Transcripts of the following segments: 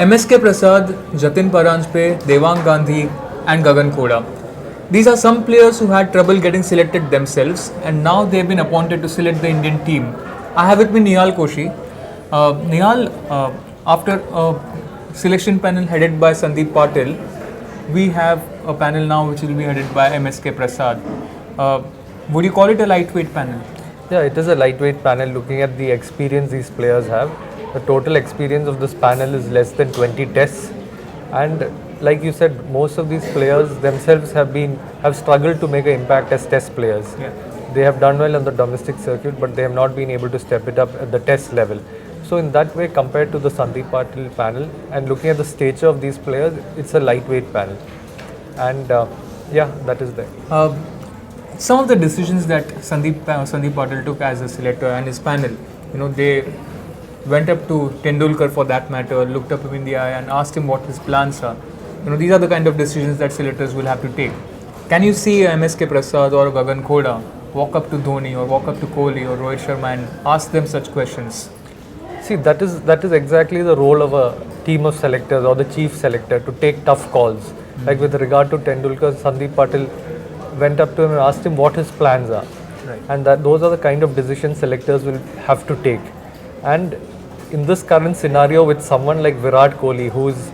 MSK Prasad, Jatin Paranjpe, Devang Gandhi, and Gagan Khoda. These are some players who had trouble getting selected themselves, and now they've been appointed to select the Indian team. I have with me Nihal Koshi. After a selection panel headed by Sandeep Patil, we have a panel now which will be headed by MSK Prasad. Would you call it a lightweight panel? Yeah, it is a lightweight panel looking at the experience these players have. The total experience of this panel is less than 20 tests, and like you said, most of these players themselves have struggled to make an impact as test players. Yeah. They have done well on the domestic circuit, but they have not been able to step it up at the test level. So in that way, compared to the Sandeep Patil panel and looking at the stature of these players, it's a lightweight panel. And that is there. Some of the decisions that Sandeep Patil took as a selector and his panel, they went up to Tendulkar for that matter, looked up him in the eye and asked him what his plans are. These are the kind of decisions that selectors will have to take. Can you see MSK Prasad or Gagan Khoda walk up to Dhoni or walk up to Kohli or Rohit Sharma and ask them such questions? See, that is exactly the role of a team of selectors or the chief selector, to take tough calls. Like with regard to Tendulkar, Sandeep Patil went up to him and asked him what his plans are. Right. And those are the kind of decisions selectors will have to take. And in this current scenario with someone like Virat Kohli, who is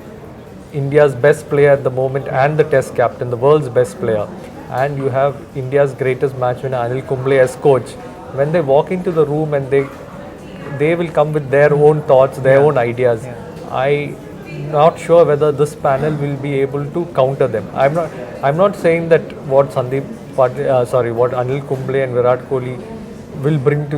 India's best player at the moment and the test captain, the world's best player, and you have India's greatest match winner Anil Kumble as coach, when they walk into the room and they will come with their own thoughts, their own ideas. I'm not sure whether this panel will be able to counter them. I'm not saying that what what Anil Kumble and Virat Kohli will bring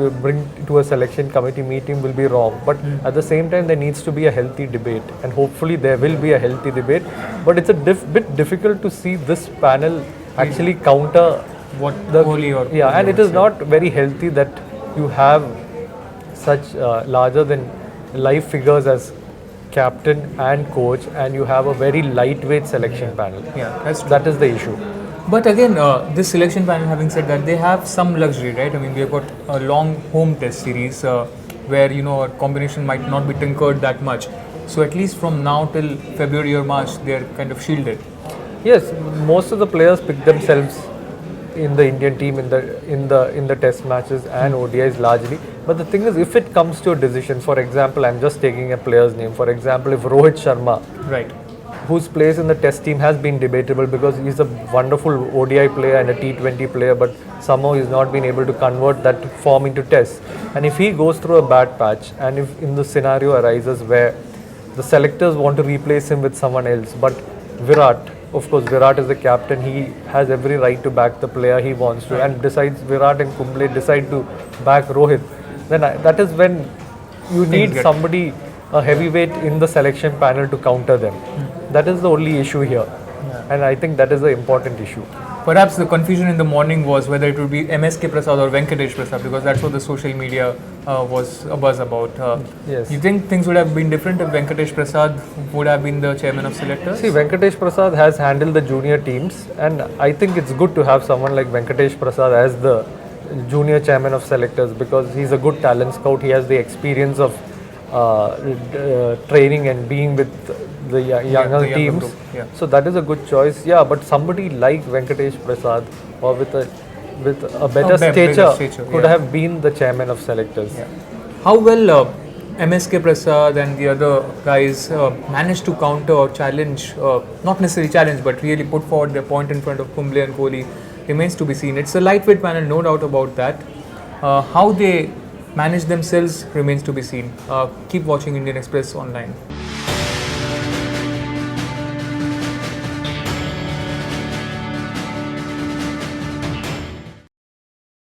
to a selection committee meeting will be wrong, but at the same time there needs to be a healthy debate, and hopefully there will be a healthy debate. But it's a bit difficult to see this panel actually counter what the Kohli or and it is not very healthy that you have such larger than life figures as captain and coach, and you have a very lightweight selection panel. Yeah, that's true. That is the issue. But again, this selection panel, having said that, they have some luxury, right? I mean, we have got a long home test series where, a combination might not be tinkered that much. So at least from now till February or March, they are kind of shielded. Yes, most of the players pick themselves in the Indian team in the test matches and ODIs largely. But the thing is, if it comes to a decision, for example, I'm just taking a player's name. For example, if Rohit Sharma, right, whose place in the test team has been debatable because he's a wonderful ODI player and a T20 player, but somehow he's not been able to convert that form into tests. And if he goes through a bad patch, and if in the scenario arises where the selectors want to replace him with someone else, but Virat is the captain, he has every right to back the player he wants to, and decides Virat and Kumble decide to back Rohit, then that is when you need somebody, a heavyweight in the selection panel to counter them. That is the only issue here, and I think that is the important issue. Perhaps the confusion in the morning was whether it would be MSK Prasad or Venkatesh Prasad, because that's what the social media was a buzz about. Yes. You think things would have been different if Venkatesh Prasad would have been the chairman of selectors? See, Venkatesh Prasad has handled the junior teams, and I think it's good to have someone like Venkatesh Prasad as the junior chairman of selectors, because he's a good talent scout. He has the experience of training and being with the younger teams. So that is a good choice. Yeah, but somebody like Venkatesh Prasad or with a better stature could have been the chairman of selectors. Yeah. How well MSK Prasad and the other guys managed to counter or challenge, not necessarily challenge, but really put forward their point in front of Kumble and Kohli remains to be seen. It's a lightweight panel, no doubt about that. How they manage themselves remains to be seen. Keep watching Indian Express online.